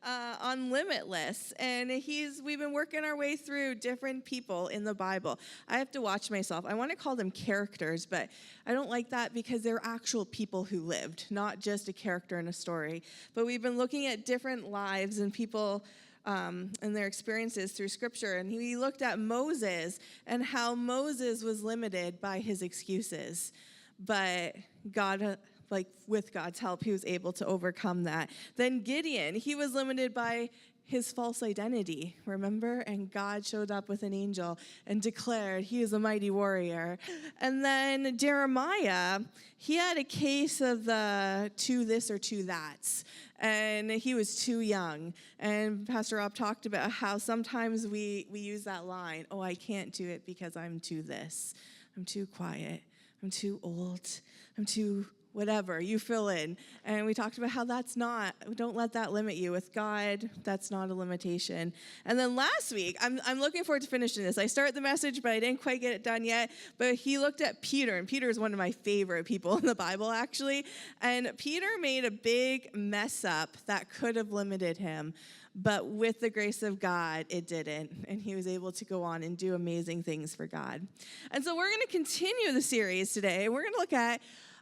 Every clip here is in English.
on Limitless, and we've been working our way through different people in the Bible. I have to watch myself. I want to call them characters, but I don't like that because they're actual people who lived, not just a character in a story. But we've been looking at different lives and people and their experiences through Scripture, and we looked at Moses and how Moses was limited by his excuses, but God, with God's help, he was able to overcome that. Then Gideon, he was limited by his false identity, remember? And God showed up with an angel and declared he is a mighty warrior. And then Jeremiah, he had a case of the two this or two that's, and he was too young. And Pastor Rob talked about how sometimes we use that line, oh, I can't do it because I'm too this. I'm too quiet. I'm too old. I'm too whatever, you fill in. And we talked about how don't let that limit you. With God, that's not a limitation. And then last week, I'm looking forward to finishing this. I started the message, but I didn't quite get it done yet. But he looked at Peter, and Peter is one of my favorite people in the Bible, actually. And Peter made a big mess up that could have limited him. But with the grace of God, it didn't. And he was able to go on and do amazing things for God. And so we're going to continue the series today. We're going to look at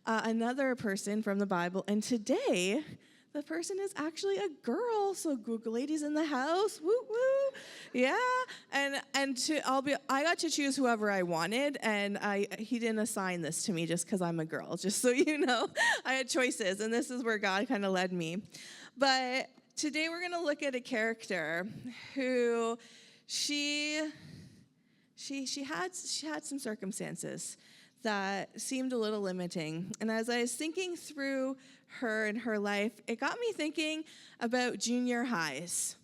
another person from the Bible. And today, the person is actually a girl. So Google ladies in the house. Woo woo. Yeah. And I got to choose whoever I wanted, and he didn't assign this to me just because I'm a girl. Just so you know, I had choices, and this is where God kind of led me. But today we're going to look at a character who she had some circumstances that seemed a little limiting. And as I was thinking through her and her life, it got me thinking about junior highs.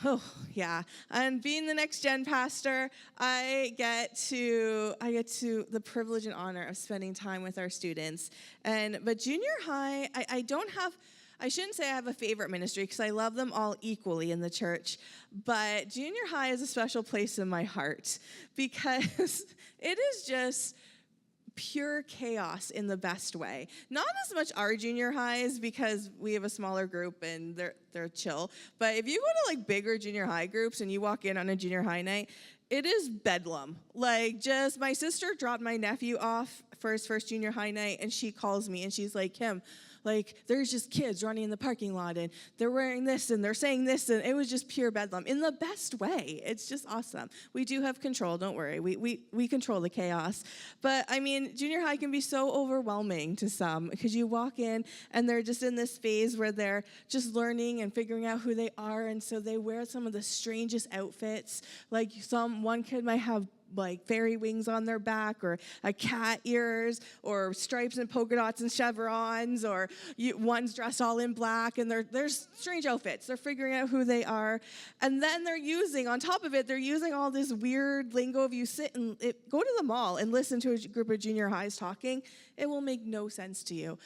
Oh, yeah. And being the next gen pastor, I get to the privilege and honor of spending time with our students. But junior high, I shouldn't say I have a favorite ministry because I love them all equally in the church, but junior high is a special place in my heart because it is just pure chaos in the best way. Not as much our junior highs because we have a smaller group and they're chill, but if you go to bigger junior high groups and you walk in on a junior high night, it is bedlam. Just my sister dropped my nephew off for his first junior high night, and she calls me and she's like, Kim, there's just kids running in the parking lot, and they're wearing this, and they're saying this, and it was just pure bedlam in the best way. It's just awesome. We do have control, don't worry. We control the chaos. But, junior high can be so overwhelming to some because you walk in, and they're just in this phase where they're just learning and figuring out who they are, and so they wear some of the strangest outfits. One kid might have fairy wings on their back, or a cat ears, or stripes and polka dots and chevrons, or one's dressed all in black, and they're strange outfits. They're figuring out who they are. And then on top of it, they're using all this weird lingo. If you go to the mall and listen to a group of junior highs talking, it will make no sense to you.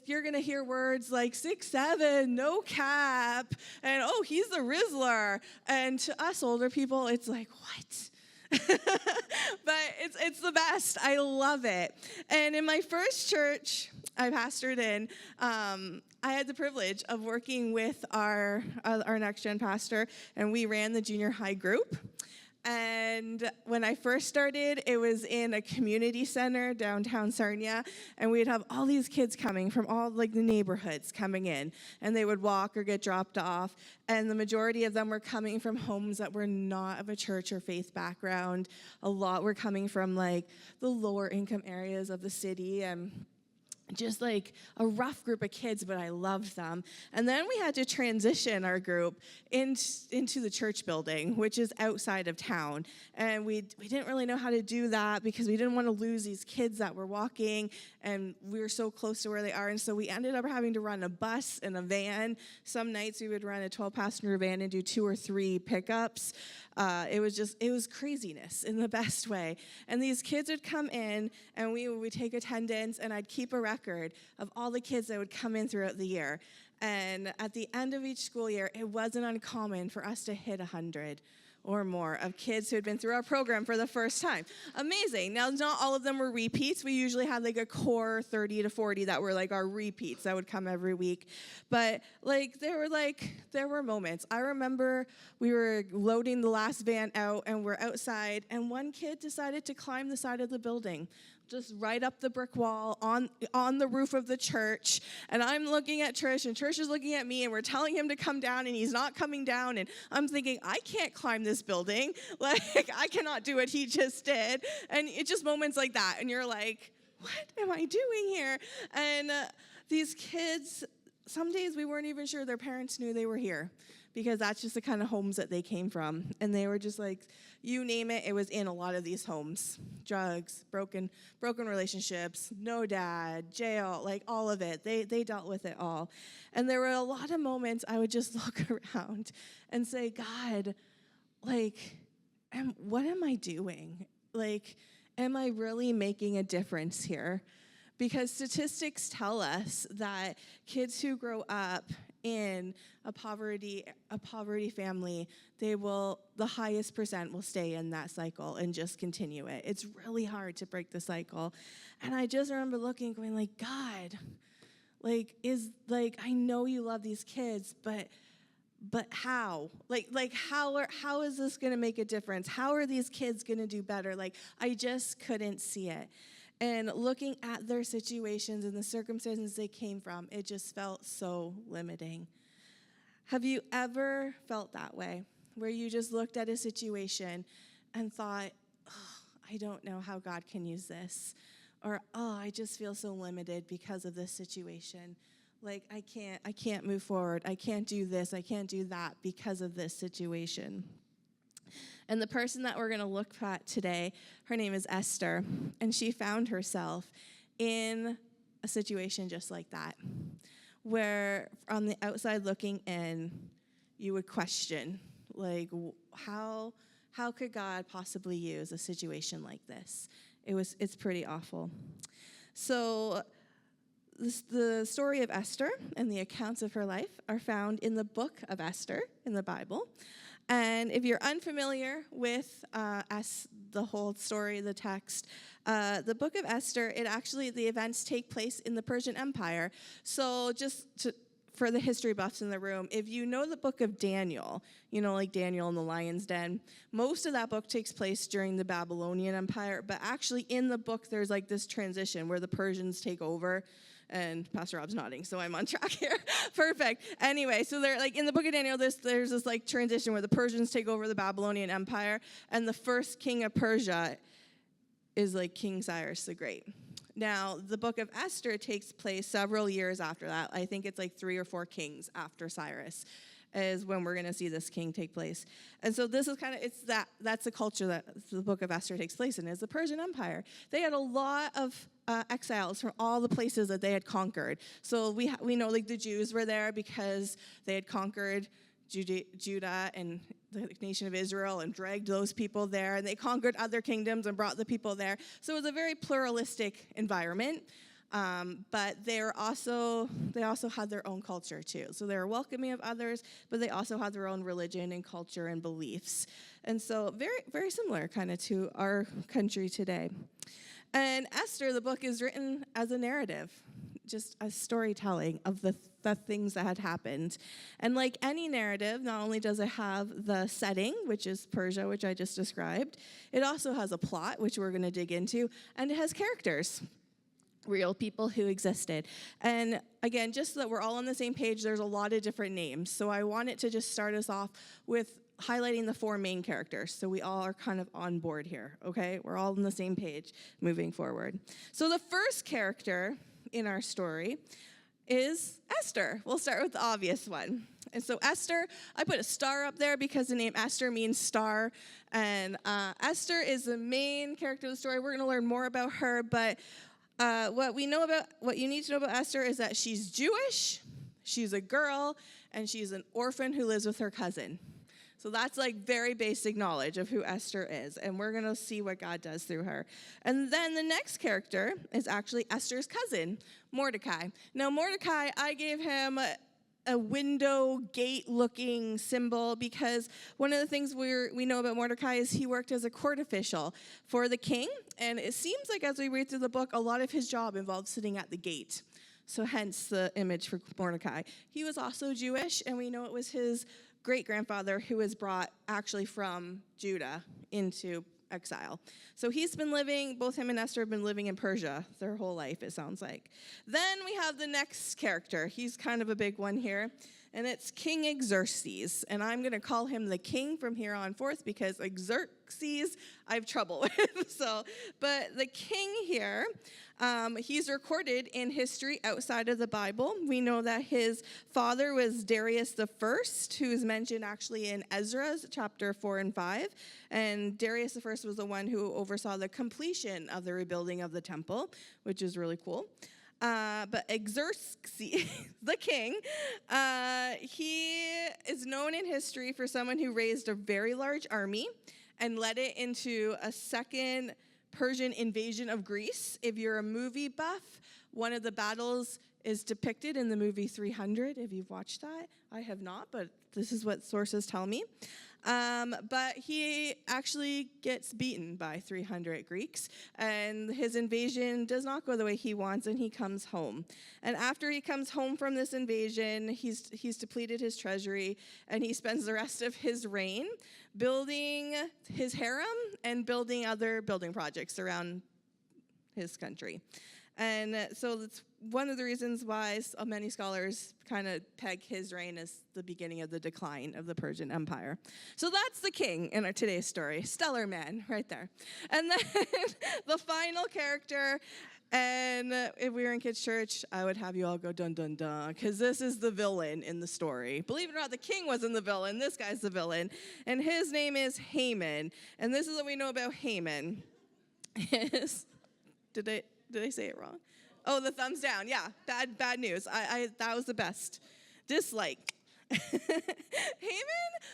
You're going to hear words like 6'7", no cap, and oh, he's the Rizzler. And to us older people, it's like, what? But it's the best. I love it. And in my first church I pastored in, I had the privilege of working with our next gen pastor, and we ran the junior high group. And when I first started, it was in a community center downtown Sarnia, and we'd have all these kids coming from all the neighborhoods coming in, and they would walk or get dropped off, and the majority of them were coming from homes that were not of a church or faith background. A lot were coming from the lower income areas of the city, and just a rough group of kids, but I loved them. And then we had to transition our group into the church building, which is outside of town. And we didn't really know how to do that because we didn't want to lose these kids that were walking, and we were so close to where they are. And so we ended up having to run a bus and a van. Some nights we would run a 12-passenger van and do 2 or 3 pickups. It was craziness in the best way. And these kids would come in, and we would take attendance, and I'd keep a record of all the kids that would come in throughout the year. And at the end of each school year, it wasn't uncommon for us to hit 100. or more of kids who had been through our program for the first time. Amazing. Now, not all of them were repeats. We usually had like a core 30 to 40 that were like our repeats that would come every week. But there were moments. I remember we were loading the last van out and we're outside, and one kid decided to climb the side of the building, just right up the brick wall on the roof of the church. And I'm looking at Trish, and Trish is looking at me, and we're telling him to come down, and he's not coming down. And I'm thinking, I can't climb this building. Like, I cannot do what he just did. And it's just moments like that. And you're like, what am I doing here? And these kids, some days we weren't even sure their parents knew they were here, because that's just the kind of homes that they came from. And they were just like, you name it, it was in a lot of these homes. Drugs, broken relationships, no dad, jail, like all of it. They dealt with it all. And there were a lot of moments I would just look around and say, God, like, what am I doing? Like, am I really making a difference here? Because statistics tell us that kids who grow up in a poverty family, the highest percent will stay in that cycle and just continue it. It's really hard to break the cycle. And I just remember looking, going like, God, I know you love these kids, but how? How is this going to make a difference? How are these kids going to do better? Like, I just couldn't see it. And looking at their situations and the circumstances they came from, it just felt so limiting. Have you ever felt that way, where you just looked at a situation and thought, I don't know how God can use this, or I just feel so limited because of this situation. Like, I can't move forward. I can't do this. I can't do that because of this situation. And the person that we're going to look at today, her name is Esther, and she found herself in a situation just like that, where on the outside looking in, you would question, like, how could God possibly use a situation like this? It's pretty awful. So the story of Esther and the accounts of her life are found in the book of Esther in the Bible. And if you're unfamiliar with the whole story, the text, the book of Esther, the events take place in the Persian Empire. So for the history buffs in the room, if you know the book of Daniel, like Daniel in the lion's den, most of that book takes place during the Babylonian Empire. But actually in the book, there's like this transition where the Persians take over. And Pastor Rob's nodding, so I'm on track here. Perfect. Anyway, so they're like in the book of Daniel, there's this like transition where the Persians take over the Babylonian Empire, and the first king of Persia is like King Cyrus the Great. Now, the book of Esther takes place several years after that. I think it's like 3 or 4 kings after Cyrus is when we're going to see this king take place. And so this is that's the culture that the book of Esther takes place in, is the Persian Empire. They had a lot of exiles from all the places that they had conquered. So we know like the Jews were there because they had conquered Judah and the nation of Israel and dragged those people there, and they conquered other kingdoms and brought the people there. So it was a very pluralistic environment. But they also had their own culture too. So they were welcoming of others, but they also had their own religion and culture and beliefs. And so very, very similar kind of to our country today. And Esther, the book, is written as a narrative, just a storytelling of the things that had happened. And like any narrative, not only does it have the setting, which is Persia, which I just described, it also has a plot, which we're going to dig into, and it has characters. Real people who existed. And again, just so that we're all on the same page, there's a lot of different names. So I wanted to just start us off with highlighting the 4 main characters. So we all are kind of on board here, okay? We're all on the same page moving forward. So the first character in our story is Esther. We'll start with the obvious one. And so Esther, I put a star up there because the name Esther means star. And Esther is the main character of the story. We're going to learn more about her, but what you need to know about Esther is that she's Jewish, she's a girl, and she's an orphan who lives with her cousin. So that's like very basic knowledge of who Esther is, and we're going to see what God does through her. And then the next character is actually Esther's cousin, Mordecai. Now, Mordecai, I gave him a window gate looking symbol, because one of the things we know about Mordecai is he worked as a court official for the king. And it seems like as we read through the book, a lot of his job involved sitting at the gate. So hence the image for Mordecai. He was also Jewish, and we know it was his great-grandfather who was brought actually from Judah into exile. So he's been living, both him and Esther have been living in Persia their whole life, it sounds like. Then we have the next character. He's kind of a big one here, and it's King Xerxes. And I'm going to call him the king from here on forth because Xerxes I have trouble with. But the king here, he's recorded in history outside of the Bible. We know that his father was Darius the First, who is mentioned actually in Ezra chapter 4 and 5. And Darius the First was the one who oversaw the completion of the rebuilding of the temple, which is really cool. But Xerxes, the king, he is known in history for someone who raised a very large army and led it into a second Persian invasion of Greece. If you're a movie buff, one of the battles is depicted in the movie 300, if you've watched that. I have not, but this is what sources tell me. But he actually gets beaten by 300 Greeks, and his invasion does not go the way he wants, and he comes home. And after he comes home from this invasion, he's depleted his treasury, and he spends the rest of his reign building his harem and building other building projects around his country. And so that's one of the reasons why many scholars kind of peg his reign as the beginning of the decline of the Persian Empire. So that's the king in our today's story. Stellar man right there. And then the final character, and if we were in kids' church, I would have you all go dun dun dun, because this is the villain in the story. Believe it or not, the king wasn't the villain. This guy's the villain. And his name is Haman. And this is what we know about Haman. Did I say it wrong? Oh, the thumbs down. Yeah, bad news. That was the best. Dislike. Haman,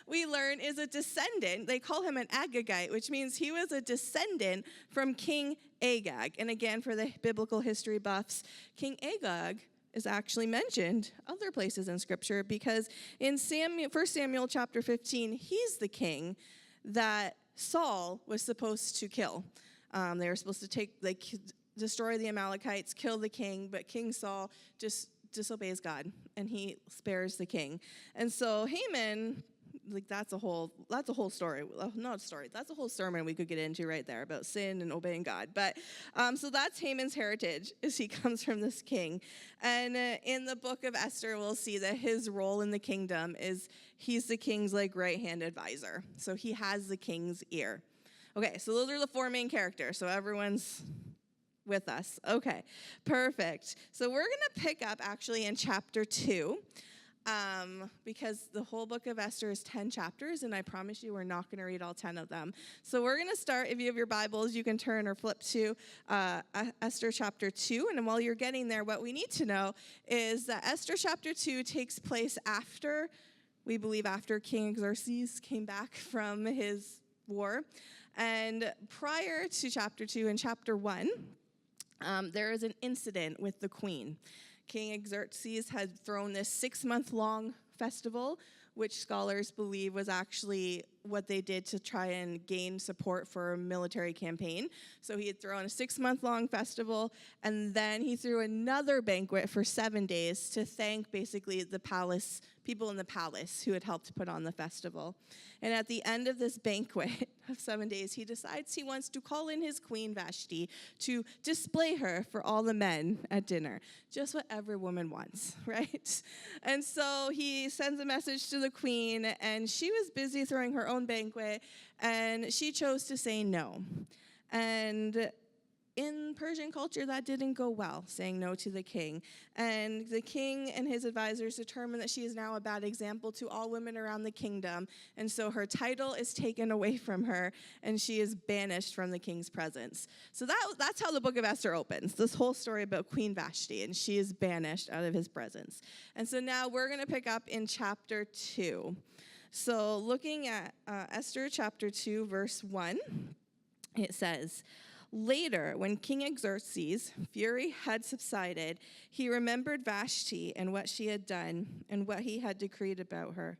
we learn, is a descendant. They call him an Agagite, which means he was a descendant from King Agag. And again, for the biblical history buffs, King Agag is actually mentioned other places in Scripture, because in 1 Samuel chapter 15, he's the king that Saul was supposed to kill. They were supposed to destroy the Amalekites, kill the king, but King Saul just disobeys God, and he spares the king. And so Haman, that's a whole story. Well, not a story. That's a whole sermon we could get into right there about sin and obeying God. But so that's Haman's heritage, is he comes from this king. And in the book of Esther, we'll see that his role in the kingdom is he's the king's right-hand advisor. So he has the king's ear. Okay, so those are the four main characters. So everyone's with us. Okay, perfect. So we're going to pick up actually in chapter 2, because the whole book of Esther is 10 chapters, and I promise you we're not going to read all 10 of them. So we're going to start, if you have your Bibles, you can turn or flip to Esther chapter 2. And while you're getting there, what we need to know is that Esther chapter 2 takes place after King Xerxes came back from his war. And prior to chapter 2, in chapter 1, there is an incident with the queen. King Xerxes had thrown this 6-month-long festival, which scholars believe was actually what they did to try and gain support for a military campaign. So he had thrown a 6-month-long festival, and then he threw another banquet for 7 days to thank basically the people in the palace who had helped put on the festival. And at the end of this banquet of 7 days, he decides he wants to call in his queen Vashti to display her for all the men at dinner. Just what every woman wants, right? And so he sends a message to the queen, and she was busy throwing her own banquet, and she chose to say no. And in Persian culture, that didn't go well, saying no to the king. And the king and his advisors determined that she is now a bad example to all women around the kingdom. And so her title is taken away from her, and she is banished from the king's presence. So that's how the book of Esther opens, this whole story about Queen Vashti, and she is banished out of his presence. And so now we're going to pick up in chapter 2. So looking at Esther chapter 2, verse 1, it says, Later, when King Xerxes' fury had subsided, he remembered Vashti and what she had done and what he had decreed about her.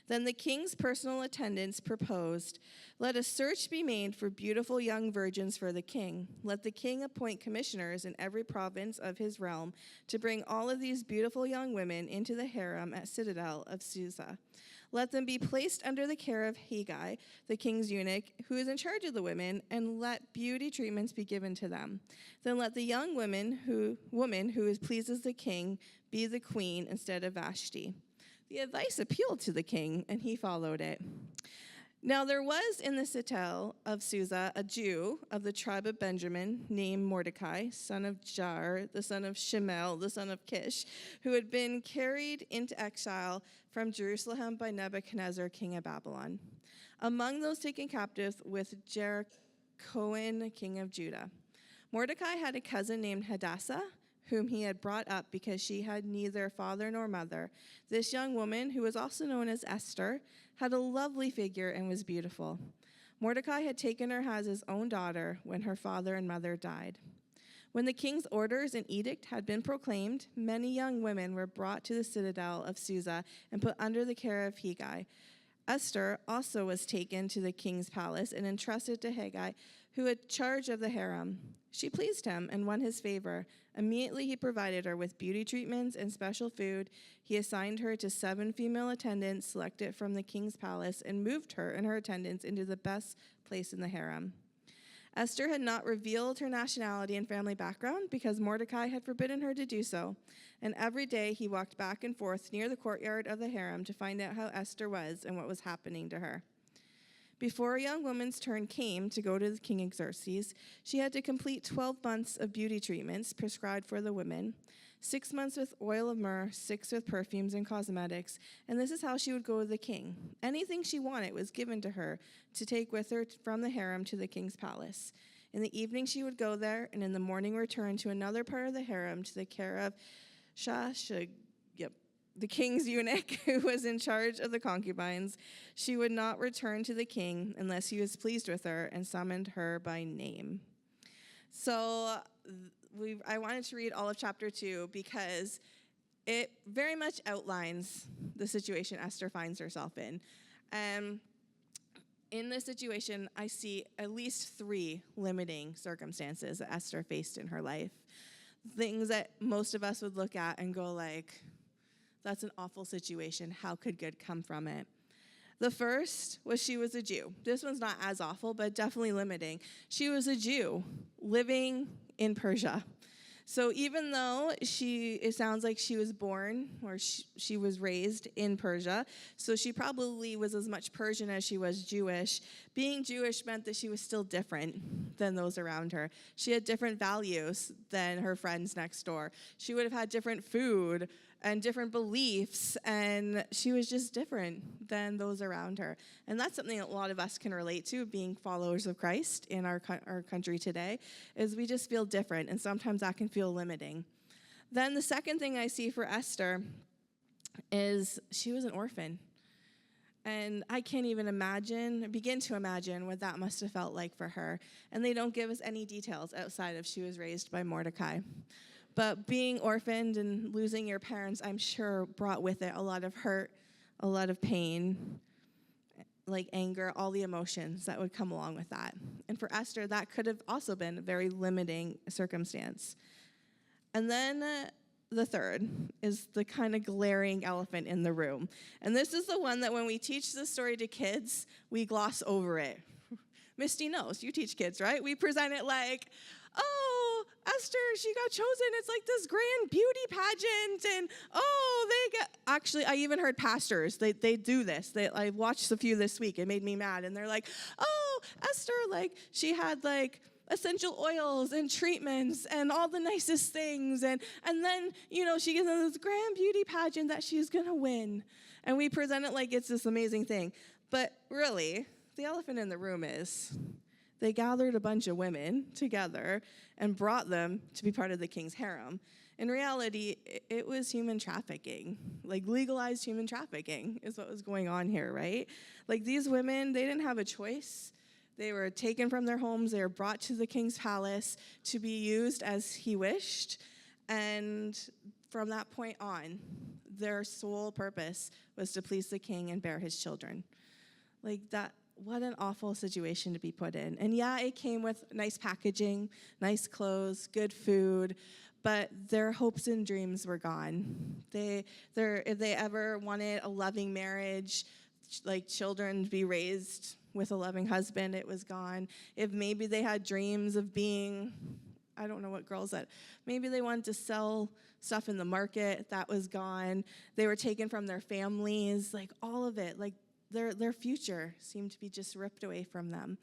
Then the king's personal attendants proposed, "Let a search be made for beautiful young virgins for the king. Let the king appoint commissioners in every province of his realm to bring all of these beautiful young women into the harem at citadel of Susa. Let them be placed under the care of Haggai, the king's eunuch, who is in charge of the women, and let beauty treatments be given to them. Then let the young woman who pleases the king be the queen instead of Vashti." The advice appealed to the king, and he followed it. Now there was in the citadel of Susa a Jew of the tribe of Benjamin named Mordecai, son of Jair, the son of Shemel, the son of Kish, who had been carried into exile from Jerusalem by Nebuchadnezzar, king of Babylon. Among those taken captive with Jerichoam, king of Judah. Mordecai had a cousin named Hadassah, whom he had brought up because she had neither father nor mother. This young woman, who was also known as Esther, had a lovely figure and was beautiful. Mordecai had taken her as his own daughter when her father and mother died. When the king's orders and edict had been proclaimed, many young women were brought to the citadel of Susa and put under the care of Haggai. Esther also was taken to the king's palace and entrusted to Haggai, who had charge of the harem. She pleased him and won his favor. Immediately he provided her with beauty treatments and special food. He assigned her to 7 female attendants selected from the king's palace and moved her and her attendants into the best place in the harem. Esther had not revealed her nationality and family background because Mordecai had forbidden her to do so. And every day he walked back and forth near the courtyard of the harem to find out how Esther was and what was happening to her. Before a young woman's turn came to go to the King Xerxes, she had to complete 12 months of beauty treatments prescribed for the women, 6 months with oil of myrrh, 6 with perfumes and cosmetics, and this is how she would go to the king. Anything she wanted was given to her to take with her from the harem to the king's palace. In the evening she would go there, and in the morning return to another part of the harem to the care of the king's eunuch, who was in charge of the concubines. She would not return to the king unless he was pleased with her and summoned her by name. So I wanted to read all of chapter 2 because it very much outlines the situation Esther finds herself in. In this situation, I see at least 3 limiting circumstances that Esther faced in her life. Things that most of us would look at and go like, that's an awful situation. How could good come from it? The first was she was a Jew. This one's not as awful, but definitely limiting. She was a Jew living in Persia. So even though it sounds like she was born or she was raised in Persia, so she probably was as much Persian as she was Jewish. Being Jewish meant that she was still different than those around her. She had different values than her friends next door. She would have had different food and different beliefs, and she was just different than those around her. And that's something a lot of us can relate to, being followers of Christ in our country today, is we just feel different, and sometimes that can feel limiting. Then the second thing I see for Esther is she was an orphan. And I can't even begin to imagine what that must have felt like for her. And they don't give us any details outside of she was raised by Mordecai. But being orphaned and losing your parents, I'm sure, brought with it a lot of hurt, a lot of pain, like anger, all the emotions that would come along with that. And for Esther, that could have also been a very limiting circumstance. And then the third is the kind of glaring elephant in the room. And this is the one that when we teach this story to kids, we gloss over it. Misty knows. You teach kids, right? We present it like, oh, Esther, she got chosen. It's like this grand beauty pageant. And, actually, I even heard pastors, they do this. I watched a few this week. It made me mad. And they're like, oh, Esther, she had, essential oils and treatments and all the nicest things. And then, she gets in this grand beauty pageant that she's going to win. And we present it like it's this amazing thing. But really, the elephant in the room is they gathered a bunch of women together and brought them to be part of the king's harem. In reality, it was human trafficking, legalized human trafficking is what was going on here, right? These women, they didn't have a choice. They were taken from their homes. They were brought to the king's palace to be used as he wished. And from that point on, their sole purpose was to please the king and bear his children. Like that, what an awful situation to be put in. And yeah, it came with nice packaging, nice clothes, good food, but their hopes and dreams were gone. If they ever wanted a loving marriage, like children to be raised with a loving husband, it was gone. If maybe they had dreams of being, I don't know what girls that, maybe they wanted to sell stuff in the market, that was gone. They were taken from their families, like all of it, like their future seemed to be just ripped away from them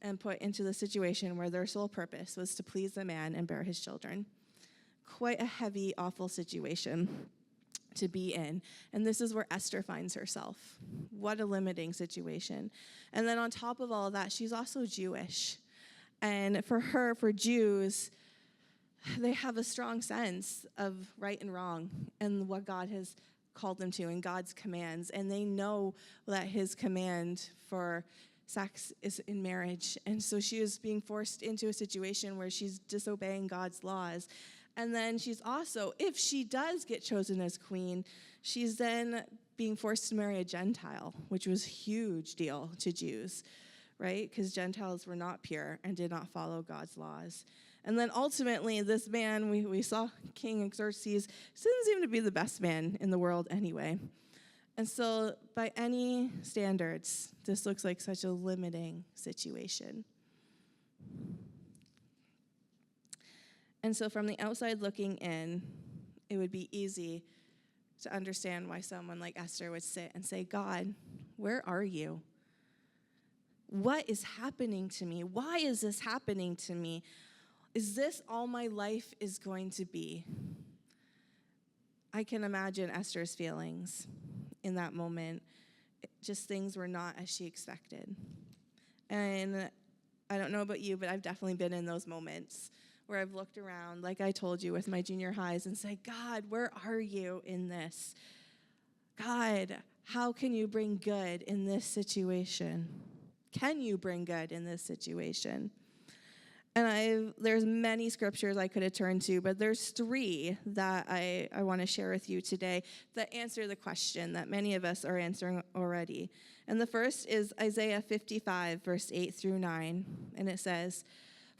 and put into the situation where their sole purpose was to please the man and bear his children. Quite a heavy, awful situation to be in. And this is where Esther finds herself. What a limiting situation. And then on top of all of that, she's also Jewish. And for Jews, they have a strong sense of right and wrong and what God has called them to and God's commands. And they know that his command for sex is in marriage. And so she is being forced into a situation where she's disobeying God's laws. And then she's also, if she does get chosen as queen, she's then being forced to marry a Gentile, which was a huge deal to Jews, right? Because Gentiles were not pure and did not follow God's laws. And then ultimately, this man, we saw King Xerxes, didn't seem to be the best man in the world anyway. And so by any standards, this looks like such a limiting situation. And so from the outside looking in, it would be easy to understand why someone like Esther would sit and say, God, where are you? What is happening to me? Why is this happening to me? Is this all my life is going to be? I can imagine Esther's feelings in that moment. Just things were not as she expected. And I don't know about you, but I've definitely been in those moments where I've looked around, like I told you with my junior highs, and said, God, where are you in this? God, how can you bring good in this situation? Can you bring good in this situation? And there's many scriptures I could have turned to, but there's 3 that I want to share with you today that answer the question that many of us are answering already. And the first is Isaiah 55, verse 8 through 9. And it says,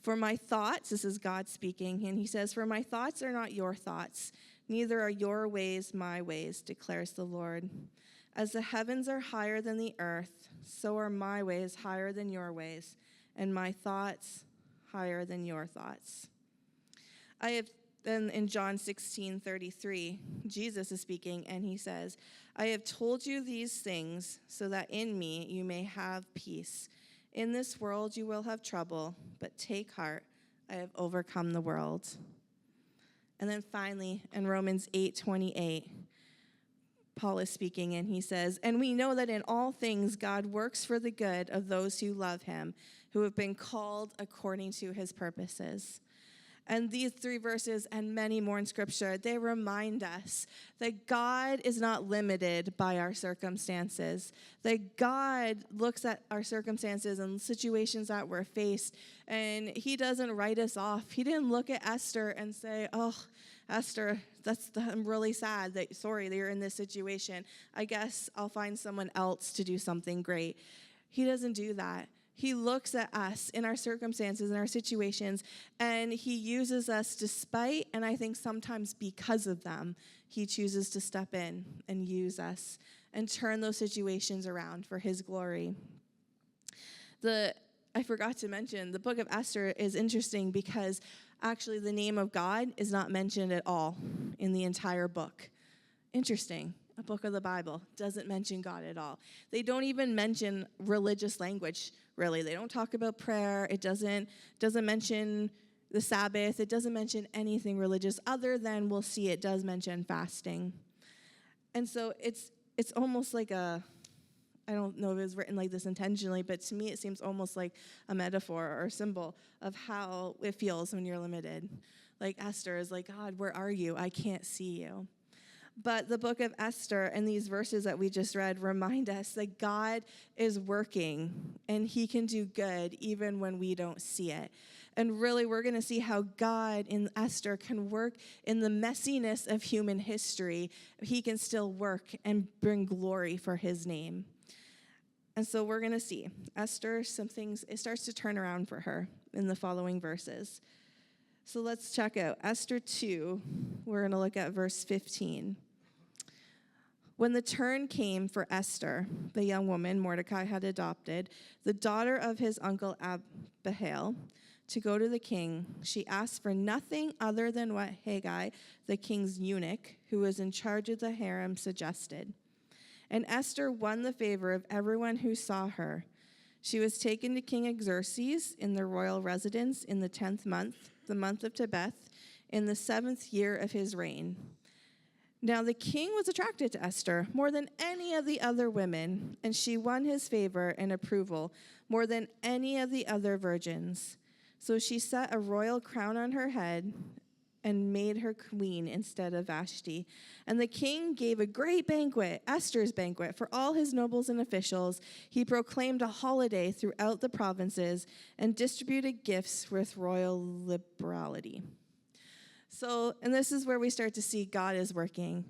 for my thoughts, this is God speaking, and he says, for my thoughts are not your thoughts, neither are your ways my ways, declares the Lord. As the heavens are higher than the earth, so are my ways higher than your ways, and my thoughts higher than your thoughts. Then in John 16:33, Jesus is speaking, and he says, I have told you these things so that in me you may have peace. In this world you will have trouble, but take heart, I have overcome the world. And then finally, in Romans 8:28, Paul is speaking, and he says, and we know that in all things God works for the good of those who love him, who have been called according to his purposes. And these 3 verses and many more in Scripture, they remind us that God is not limited by our circumstances, that God looks at our circumstances and situations that we're faced, and he doesn't write us off. He didn't look at Esther and say, oh, Esther, I'm really sad that you're in this situation. I guess I'll find someone else to do something great. He doesn't do that. He looks at us in our circumstances and our situations, and he uses us despite, and I think sometimes because of them, he chooses to step in and use us and turn those situations around for his glory. I forgot to mention, the book of Esther is interesting because actually the name of God is not mentioned at all in the entire book. Interesting. A book of the Bible doesn't mention God at all. They don't even mention religious language, really. They don't talk about prayer. It doesn't mention the Sabbath. It doesn't mention anything religious other than we'll see it does mention fasting. And so it's almost like I don't know if it was written like this intentionally, but to me it seems almost like a metaphor or a symbol of how it feels when you're limited. Like Esther is like, God, where are you? I can't see you. But the book of Esther and these verses that we just read remind us that God is working and he can do good even when we don't see it. And really, we're going to see how God in Esther can work in the messiness of human history. He can still work and bring glory for his name. And so we're going to see Esther, some things, it starts to turn around for her in the following verses. So let's check out Esther 2. We're going to look at verse 15. When the turn came for Esther, the young woman Mordecai had adopted, the daughter of his uncle Abihail, to go to the king, she asked for nothing other than what Haggai, the king's eunuch, who was in charge of the harem, suggested. And Esther won the favor of everyone who saw her. She was taken to King Xerxes in the royal residence in the 10th month, the month of Tebeth, in the 7th year of his reign. Now the king was attracted to Esther more than any of the other women, and she won his favor and approval more than any of the other virgins. So she set a royal crown on her head and made her queen instead of Vashti. And the king gave a great banquet, Esther's banquet, for all his nobles and officials. He proclaimed a holiday throughout the provinces and distributed gifts with royal liberality. So, and this is where we start to see God is working.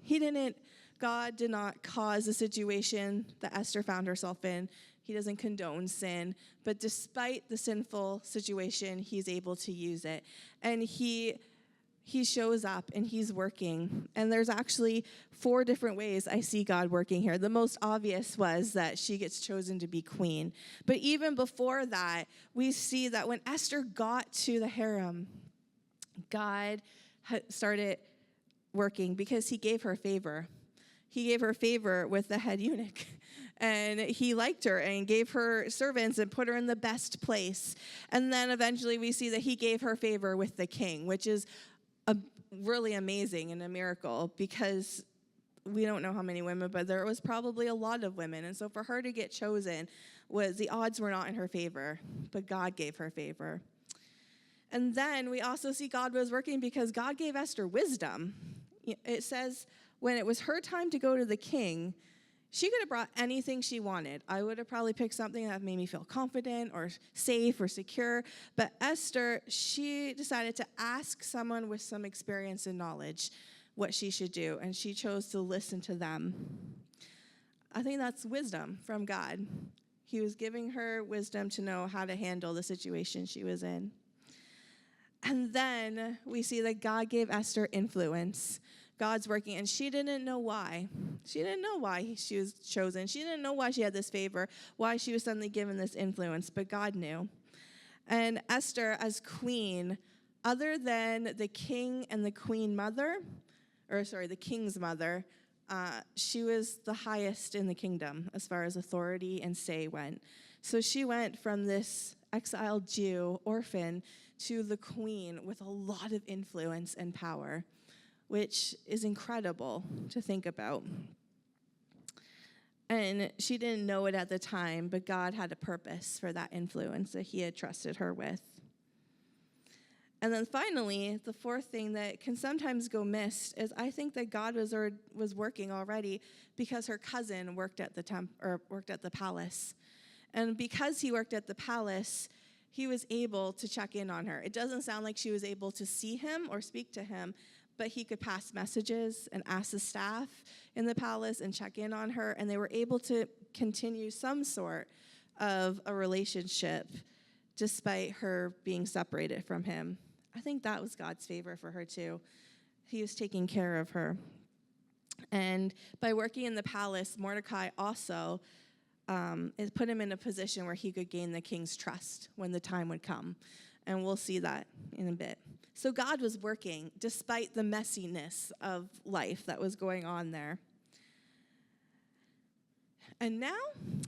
God did not cause the situation that Esther found herself in. He doesn't condone sin, but despite the sinful situation, he's able to use it. And he shows up and he's working. And there's actually 4 different ways I see God working here. The most obvious was that she gets chosen to be queen. But even before that, we see that when Esther got to the harem, God started working because he gave her favor. He gave her favor with the head eunuch. And he liked her and gave her servants and put her in the best place. And then eventually we see that he gave her favor with the king, which is really amazing and a miracle, because we don't know how many women, but there was probably a lot of women. And so for her to get chosen, the odds were not in her favor, but God gave her favor. And then we also see God was working because God gave Esther wisdom. It says when it was her time to go to the king, she could have brought anything she wanted. I would have probably picked something that made me feel confident or safe or secure. But Esther, she decided to ask someone with some experience and knowledge what she should do, and she chose to listen to them. I think that's wisdom from God. He was giving her wisdom to know how to handle the situation she was in. And then we see that God gave Esther influence. God's working, and she didn't know why. She didn't know why she was chosen. She didn't know why she had this favor, why she was suddenly given this influence, but God knew. And Esther, as queen, other than the king and the queen mother, the king's mother, she was the highest in the kingdom as far as authority and say went. So she went from this exiled Jew, orphan, to the queen with a lot of influence and power, which is incredible to think about. And she didn't know it at the time, but God had a purpose for that influence that he had trusted her with. And then finally, the 4th thing that can sometimes go missed is I think that God was working already because her cousin worked at the palace. And because he worked at the palace, he was able to check in on her. It doesn't sound like she was able to see him or speak to him, but he could pass messages and ask the staff in the palace and check in on her, and they were able to continue some sort of a relationship despite her being separated from him. I think that was God's favor for her too. He was taking care of her. And by working in the palace, Mordecai also put him in a position where he could gain the king's trust when the time would come. And we'll see that in a bit. So God was working despite the messiness of life that was going on there. And now,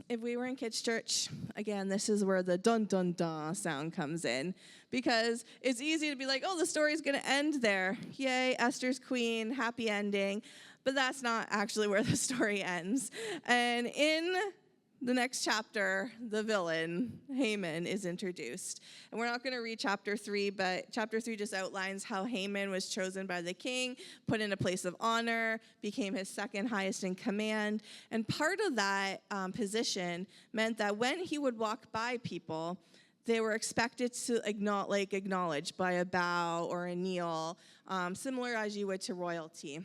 if we were in kids' church, again, this is where the dun dun dun sound comes in, because it's easy to be like, oh, the story's going to end there. Yay, Esther's queen, happy ending. But that's not actually where the story ends. And in the next chapter, the villain, Haman, is introduced. And we're not going to read chapter 3, but chapter 3 just outlines how Haman was chosen by the king, put in a place of honor, became his second highest in command. And part of that position meant that when he would walk by people, they were expected to acknowledge by a bow or a kneel, similar as you would to royalty.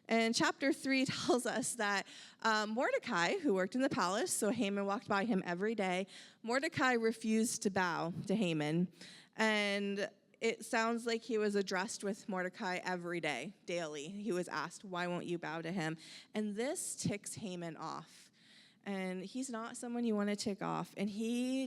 And chapter 3 tells us that Mordecai, who worked in the palace, so Haman walked by him every day, Mordecai refused to bow to Haman. And it sounds like he was addressed with Mordecai every day, daily. He was asked, why won't you bow to him? And this ticks Haman off. And he's not someone you want to tick off. And he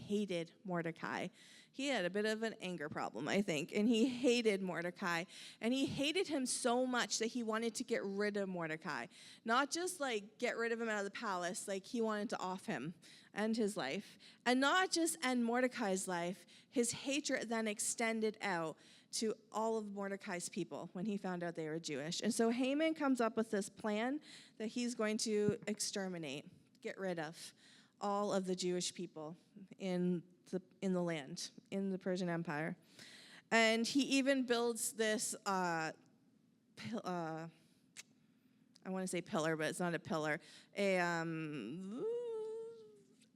hated Mordecai. He had a bit of an anger problem, I think. And he hated Mordecai. And he hated him so much that he wanted to get rid of Mordecai. Not just get rid of him out of the palace. He wanted to off him, end his life. And not just end Mordecai's life. His hatred then extended out to all of Mordecai's people when he found out they were Jewish. And so Haman comes up with this plan that he's going to exterminate, get rid of all of the Jewish people in the land, in the Persian Empire. And he even builds this, I want to say pillar, but it's not a pillar,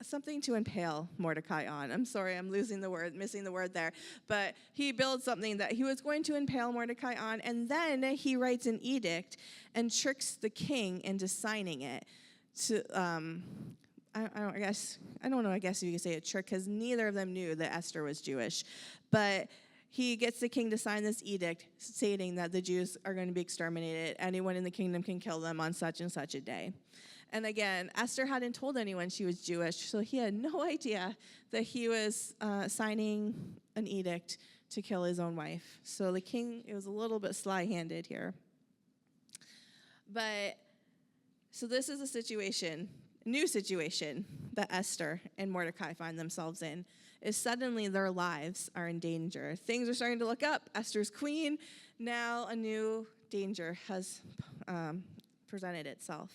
something to impale Mordecai on. I'm sorry, I'm missing the word there. But he builds something that he was going to impale Mordecai on, and then he writes an edict and tricks the king into signing it. I guess you could say a trick, because neither of them knew that Esther was Jewish. But he gets the king to sign this edict stating that the Jews are going to be exterminated. Anyone in the kingdom can kill them on such and such a day. And again, Esther hadn't told anyone she was Jewish, so he had no idea that he was signing an edict to kill his own wife. So the king, it was a little bit sly-handed here. But, so this is a new situation that Esther and Mordecai find themselves in, is suddenly their lives are in danger. Things are starting to look up. Esther's queen. Now a new danger has presented itself.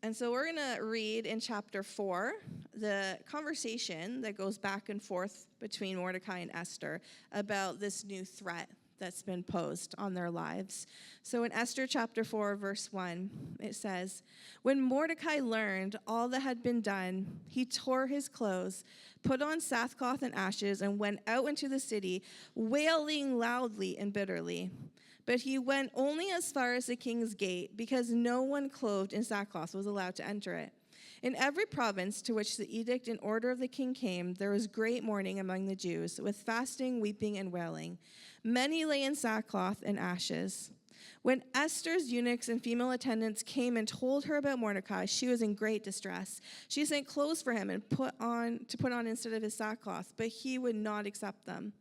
And so we're going to read in chapter 4 the conversation that goes back and forth between Mordecai and Esther about this new threat that's been posed on their lives. So in Esther chapter 4, verse 1, it says, "When Mordecai learned all that had been done, he tore his clothes, put on sackcloth and ashes, and went out into the city, wailing loudly and bitterly. But he went only as far as the king's gate, because no one clothed in sackcloth was allowed to enter it. In every province to which the edict and order of the king came, there was great mourning among the Jews, with fasting, weeping, and wailing. Many lay in sackcloth and ashes. When Esther's eunuchs and female attendants came and told her about Mordecai, she was in great distress. She sent clothes for him and put on instead of his sackcloth, but he would not accept them.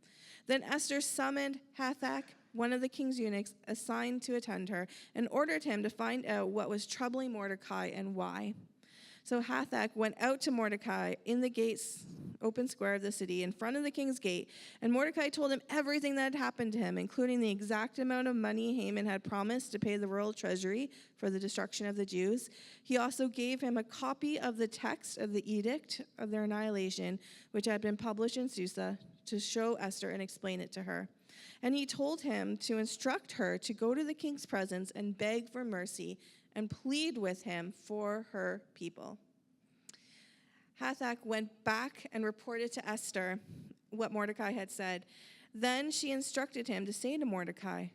Then Esther summoned Hathach, one of the king's eunuchs assigned to attend her, and ordered him to find out what was troubling Mordecai and why. So Hathach went out to Mordecai in the gates, open square of the city, in front of the king's gate, and Mordecai told him everything that had happened to him, including the exact amount of money Haman had promised to pay the royal treasury for the destruction of the Jews. He also gave him a copy of the text of the edict of their annihilation, which had been published in Susa, to show Esther and explain it to her. And he told him to instruct her to go to the king's presence and beg for mercy and plead with him for her people. Hathach went back and reported to Esther what Mordecai had said. Then she instructed him to say to Mordecai,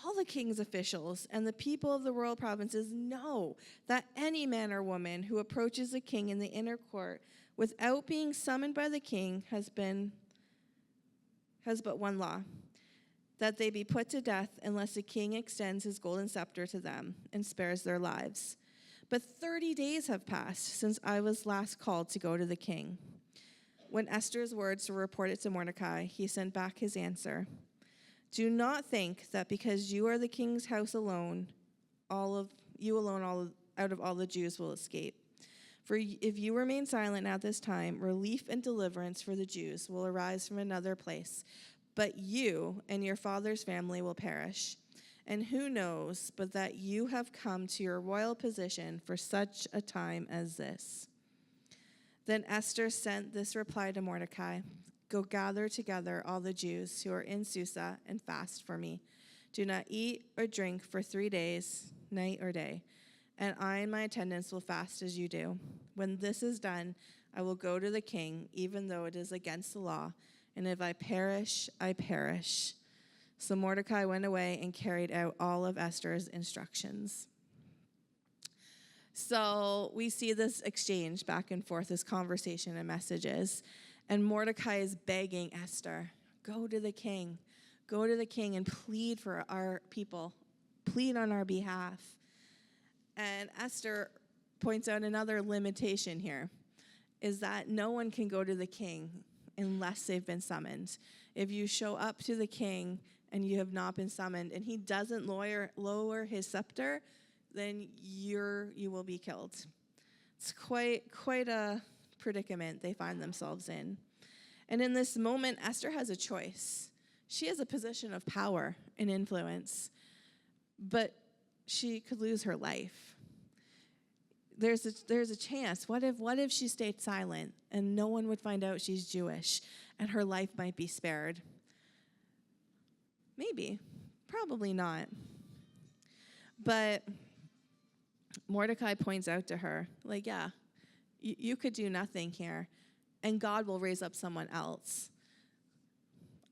"All the king's officials and the people of the royal provinces know that any man or woman who approaches the king in the inner court without being summoned by the king has but one law, that they be put to death unless the king extends his golden scepter to them and spares their lives. But 30 days have passed since I was last called to go to the king." When Esther's words were reported to Mordecai, he sent back his answer. "Do not think that because you are the king's house alone, out of all the Jews will escape. For if you remain silent at this time, relief and deliverance for the Jews will arise from another place, but you and your father's family will perish. And who knows but that you have come to your royal position for such a time as this?" Then Esther sent this reply to Mordecai: "Go gather together all the Jews who are in Susa and fast for me. Do not eat or drink for 3 days, night or day. And I and my attendants will fast as you do. When this is done, I will go to the king, even though it is against the law. And if I perish, I perish." So Mordecai went away and carried out all of Esther's instructions. So we see this exchange back and forth, this conversation and messages. And Mordecai is begging Esther, go to the king and plead for our people, plead on our behalf. And Esther points out another limitation here, is that no one can go to the king unless they've been summoned. If you show up to the king and you have not been summoned and he doesn't lower his scepter, then you will be killed. It's quite a predicament they find themselves in. And in this moment, Esther has a choice. She has a position of power and influence, but she could lose her life. There's a chance. What if she stayed silent and no one would find out she's Jewish and her life might be spared? Maybe, probably not. But Mordecai points out to her, like, yeah, you could do nothing here, and God will raise up someone else.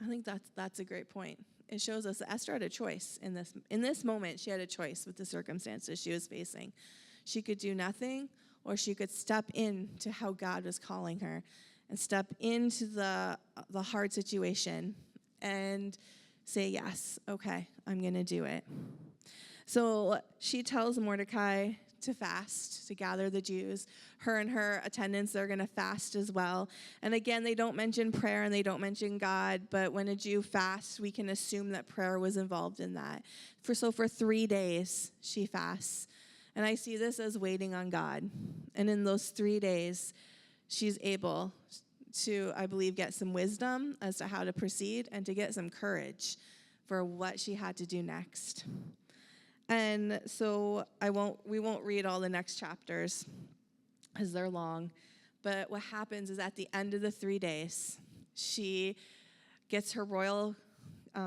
I think that's a great point. It shows us that Esther had a choice in this moment. She had a choice with the circumstances she was facing. She could do nothing, or she could step into how God was calling her and step into the hard situation and say, yes, okay, I'm going to do it. So she tells Mordecai to fast, to gather the Jews. Her and her attendants, they're going to fast as well. And again, they don't mention prayer and they don't mention God, but when a Jew fasts, we can assume that prayer was involved in that. So for 3 days, she fasts. And I see this as waiting on God. And in those 3 days, she's able to, I believe, get some wisdom as to how to proceed and to get some courage for what she had to do next. And so we won't read all the next chapters because they're long. But what happens is at the end of the 3 days, she gets her royal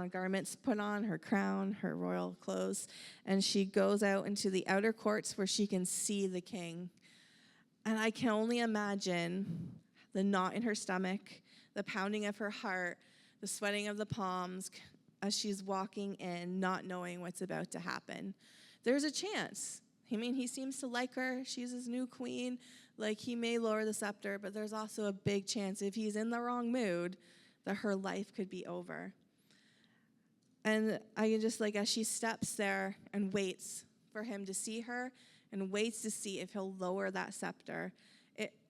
garments put on, her crown, her royal clothes, and she goes out into the outer courts where she can see the king. And I can only imagine the knot in her stomach, the pounding of her heart, the sweating of the palms as she's walking in, not knowing what's about to happen. There's a chance. I mean, he seems to like her. She's his new queen. Like, he may lower the scepter, but there's also a big chance if he's in the wrong mood that her life could be over. And I can just, as she steps there and waits for him to see her and waits to see if he'll lower that scepter.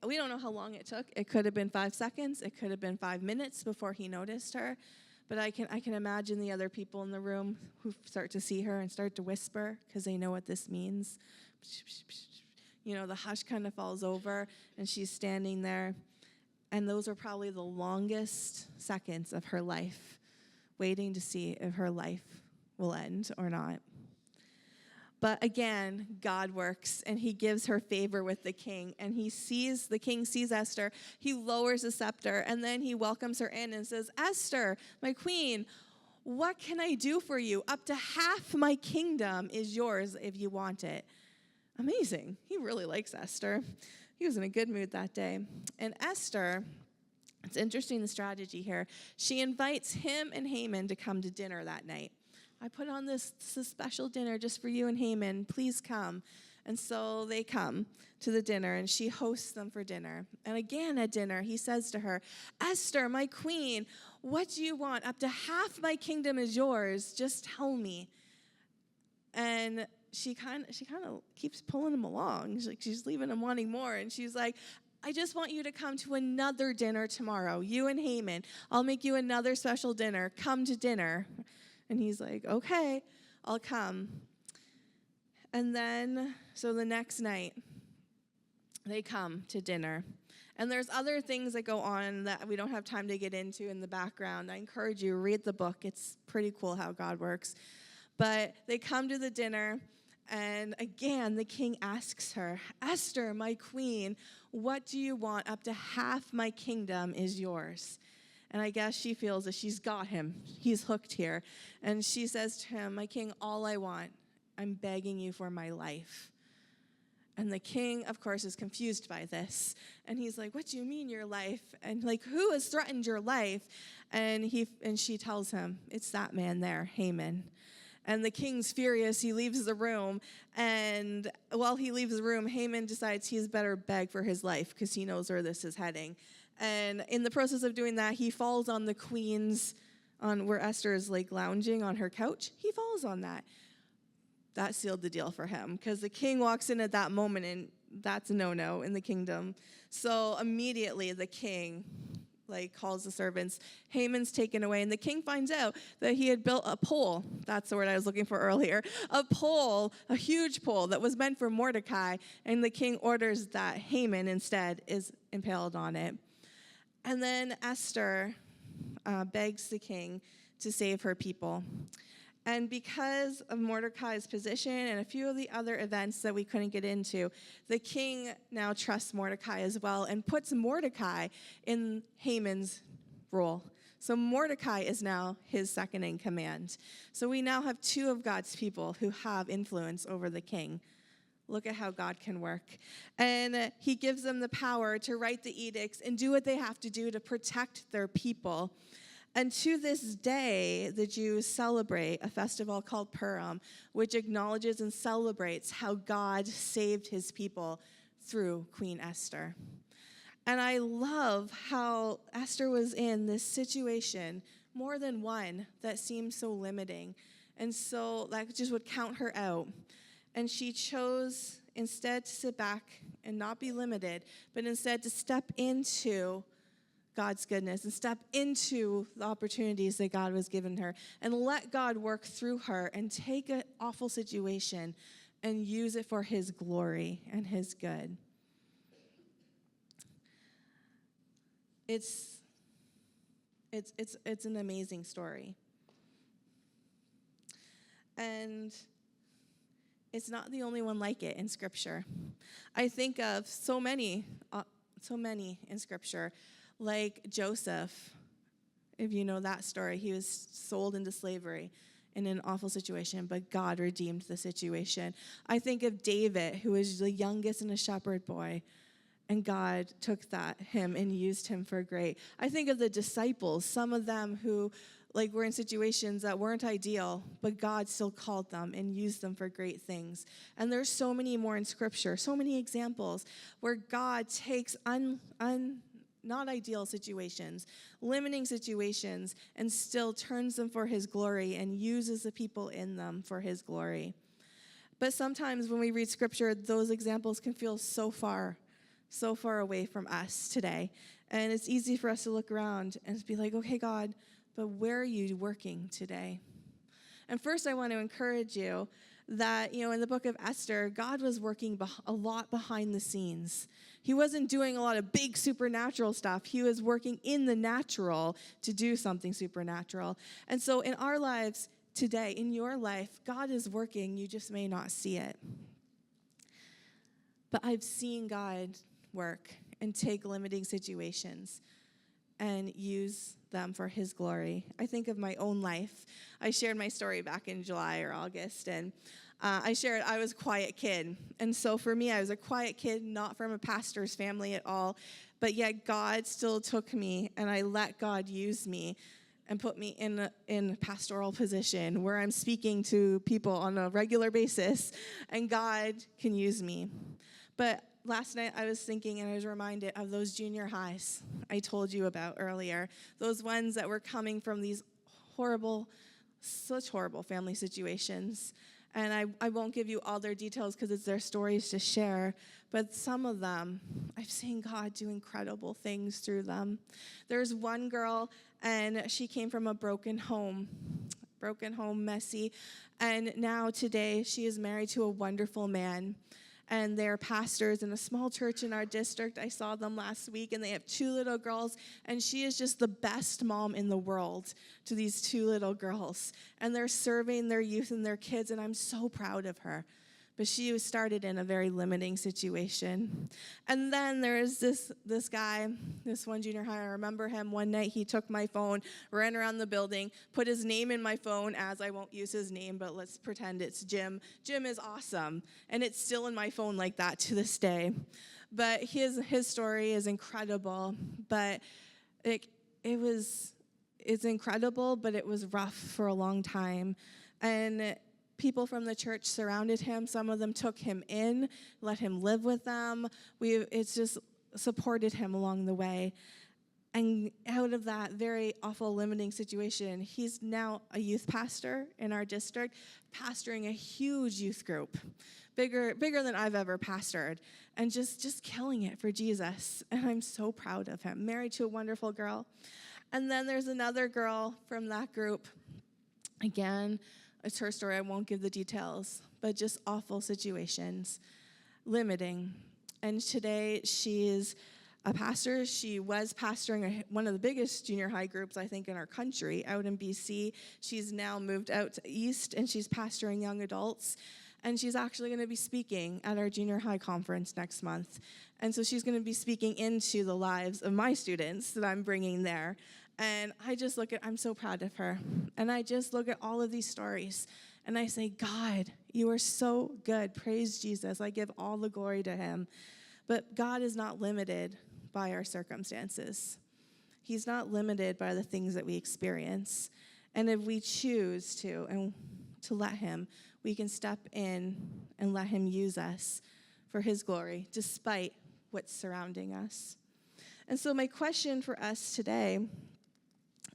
We don't know how long it took. It could have been 5 seconds. It could have been 5 minutes before he noticed her. But I can imagine the other people in the room who start to see her and start to whisper because they know what this means. The hush kind of falls over and she's standing there. And those are probably the longest seconds of her life, waiting to see if her life will end or not. But again, God works, and he gives her favor with the king. And the king sees Esther, he lowers the scepter, and then he welcomes her in and says, "Esther, my queen, what can I do for you? Up to half my kingdom is yours if you want it." Amazing. He really likes Esther. He was in a good mood that day. And Esther, it's interesting the strategy here. She invites him and Haman to come to dinner that night. I put on this special dinner just for you and Haman. Please come. And so they come to the dinner, and she hosts them for dinner. And again at dinner, he says to her, "Esther, my queen, what do you want? Up to half my kingdom is yours. Just tell me." And she kind of keeps pulling him along. She's leaving him wanting more. And she's like, "I just want you to come to another dinner tomorrow, you and Haman. I'll make you another special dinner. Come to dinner." And he's like, "Okay, I'll come." And then, so the next night, they come to dinner. And there's other things that go on that we don't have time to get into in the background. I encourage you, read the book. It's pretty cool how God works. But they come to the dinner, and again, the king asks her, Esther, my queen, what do you want? Up to half my kingdom is yours. And I guess she feels that she's got him. He's hooked here. And she says to him, my king, all I want, I'm begging you for my life. And the king, of course, is confused by this. And he's like, what do you mean your life? And like, who has threatened your life? And she tells him, it's that man there, Haman. And the king's furious. He leaves the room. And while he leaves the room, Haman decides he's better beg for his life because he knows where this is heading. And in the process of doing that, he falls on the queen's, on where Esther is like lounging on her couch. He falls on that. That sealed the deal for him because the king walks in at that moment, and that's a no-no in the kingdom. So immediately the king calls the servants. Haman's taken away, and the king finds out that he had built a pole. That's the word I was looking for earlier. A pole, a huge pole that was meant for Mordecai, and the king orders that Haman instead is impaled on it. And then Esther begs the king to save her people. And because of Mordecai's position and a few of the other events that we couldn't get into, the king now trusts Mordecai as well and puts Mordecai in Haman's role. So Mordecai is now his second in command. So we now have two of God's people who have influence over the king. Look at how God can work. And he gives them the power to write the edicts and do what they have to do to protect their people. And to this day, the Jews celebrate a festival called Purim, which acknowledges and celebrates how God saved his people through Queen Esther. And I love how Esther was in this situation, more than one, that seemed so limiting. And so that just would count her out. And she chose instead to sit back and not be limited, but instead to step into God's goodness and step into the opportunities that God was giving her and let God work through her and take an awful situation and use it for his glory and his good. It's an amazing story. And it's not the only one like it in Scripture. I think of so many in Scripture. Like Joseph, if you know that story, he was sold into slavery in an awful situation, but God redeemed the situation. I think of David, who was the youngest and a shepherd boy, and God took him and used him for great. I think of the disciples, some of them who were in situations that weren't ideal, but God still called them and used them for great things. And there's so many more in Scripture, so many examples where God takes not ideal situations, limiting situations, and still turns them for his glory and uses the people in them for his glory. But sometimes when we read Scripture, those examples can feel so far away from us today. And it's easy for us to look around and be like, okay, God, but where are you working today? And first, I want to encourage you that, in the book of Esther, God was working a lot behind the scenes. He wasn't doing a lot of big supernatural stuff. He was working in the natural to do something supernatural. And so in our lives today, in your life, God is working. You just may not see it. But I've seen God work and take limiting situations and use them for his glory. I think of my own life. I shared my story back in July or August, and I shared I was a quiet kid. And so for me, I was a quiet kid, not from a pastor's family at all, but yet God still took me, and I let God use me and put me in a pastoral position where I'm speaking to people on a regular basis, and God can use me. But last night I was thinking, and I was reminded of those junior highs I told you about earlier, those ones that were coming from these such horrible family situations. And I won't give you all their details because it's their stories to share, but some of them, I've seen God do incredible things through them. There's one girl, and she came from a broken home, messy, and now today she is married to a wonderful man. and they're pastors in a small church in our district. I saw them last week, and they have 2 little girls, and she is just the best mom in the world to these 2 little girls. And they're serving their youth and their kids, and I'm so proud of her. But she was started in a very limiting situation. And then there is this guy, this one junior high. I remember him one night. He took my phone, ran around the building, put his name in my phone, as I won't use his name, but let's pretend it's Jim. Jim is awesome. And it's still in my phone like that to this day. But his story is incredible. But it's incredible, but it was rough for a long time. And people from the church surrounded him. Some of them took him in, let him live with them. It's just supported him along the way. And out of that very awful, limiting situation, he's now a youth pastor in our district, pastoring a huge youth group, bigger than I've ever pastored, and just killing it for Jesus. And I'm so proud of him. Married to a wonderful girl. And then there's another girl from that group. Again, it's her story. I won't give the details, but just awful situations, limiting. And today she is a pastor. She was pastoring one of the biggest junior high groups, I think, in our country out in BC. She's now moved out east, and she's pastoring young adults. And she's actually going to be speaking at our junior high conference next month. And so she's going to be speaking into the lives of my students that I'm bringing there. And I'm so proud of her. And I just look at all of these stories, and I say, God, you are so good. Praise Jesus. I give all the glory to him. But God is not limited by our circumstances. He's not limited by the things that we experience. And if we choose to let him, we can step in and let him use us for his glory, despite what's surrounding us. And so my question for us today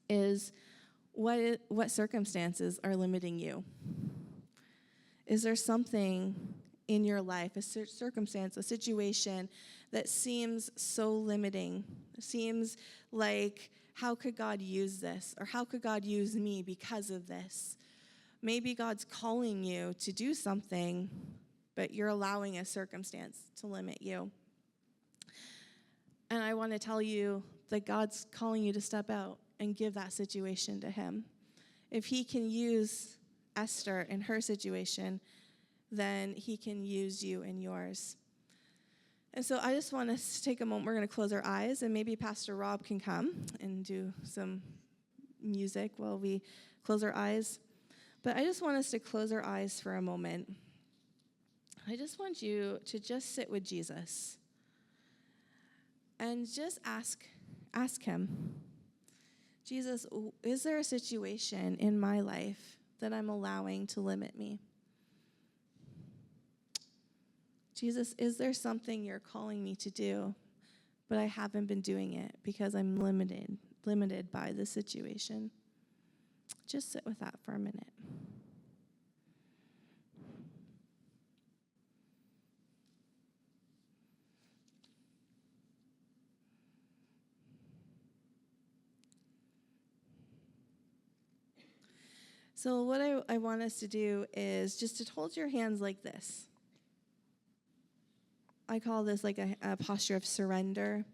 is, what circumstances are limiting you? Is there something in your life, a circumstance, a situation that seems so limiting? Seems like, how could God use this? Or how could God use me because of this? Maybe God's calling you to do something, but you're allowing a circumstance to limit you. And I want to tell you that God's calling you to step out and give that situation to him. If he can use Esther in her situation, then he can use you in yours. And so I just want us to take a moment. We're going to close our eyes, and maybe Pastor Rob can come and do some music while we close our eyes. But I just want us to close our eyes for a moment. I just want you to just sit with Jesus and just ask him, Jesus, is there a situation in my life that I'm allowing to limit me? Jesus, is there something you're calling me to do, but I haven't been doing it because I'm limited by the situation? Just sit with that for a minute. So what I want us to do is just to hold your hands like this. I call this like a posture of surrender.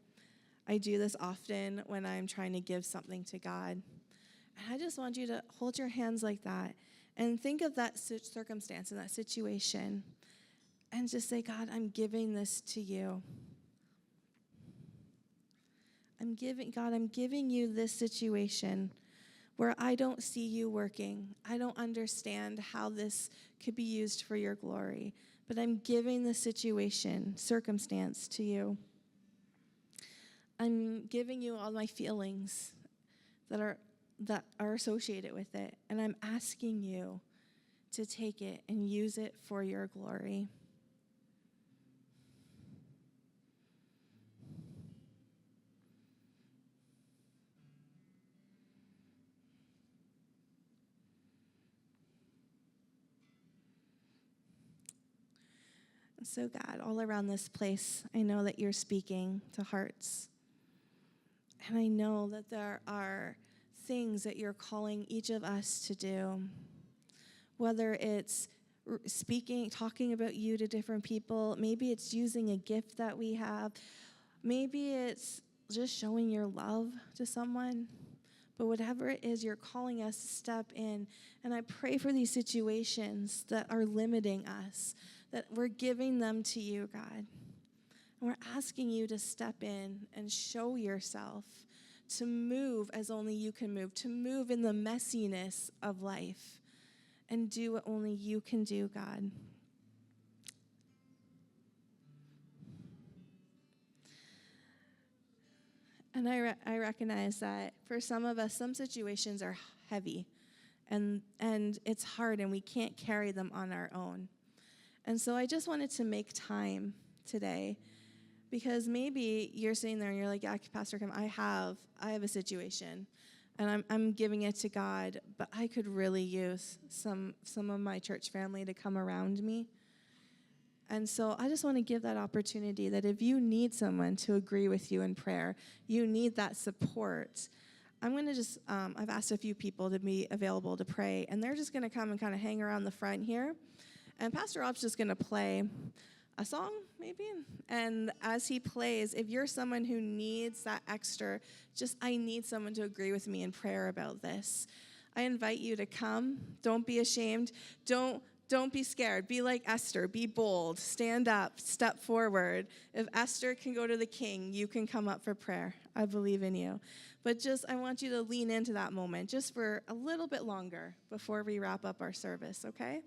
I do this often when I'm trying to give something to God. And I just want you to hold your hands like that and think of that circumstance and that situation and just say, God, I'm giving this to you. I'm giving you this situation where I don't see you working. I don't understand how this could be used for your glory. But I'm giving the circumstance to you. I'm giving you all my feelings that are associated with it. And I'm asking you to take it and use it for your glory. So God, all around this place, I know that you're speaking to hearts. And I know that there are things that you're calling each of us to do, whether it's speaking, talking about you to different people. Maybe it's using a gift that we have. Maybe it's just showing your love to someone. But whatever it is, you're calling us to step in. And I pray for these situations that are limiting us, that we're giving them to you, God. And we're asking you to step in and show yourself, to move as only you can move, to move in the messiness of life and do what only you can do, God. And I recognize that for some of us, some situations are heavy and it's hard and we can't carry them on our own. And so I just wanted to make time today, because maybe you're sitting there and you're like, yeah, Pastor Kim, I have a situation and I'm giving it to God, but I could really use some of my church family to come around me. And so I just want to give that opportunity that if you need someone to agree with you in prayer, you need that support, I'm going to just, I've asked a few people to be available to pray, and they're just going to come and kind of hang around the front here. And Pastor Rob's just going to play a song, maybe. And as he plays, if you're someone who needs that extra, I need someone to agree with me in prayer about this, I invite you to come. Don't be ashamed. Don't be scared. Be like Esther. Be bold. Stand up. Step forward. If Esther can go to the king, you can come up for prayer. I believe in you. But I want you to lean into that moment just for a little bit longer before we wrap up our service, okay?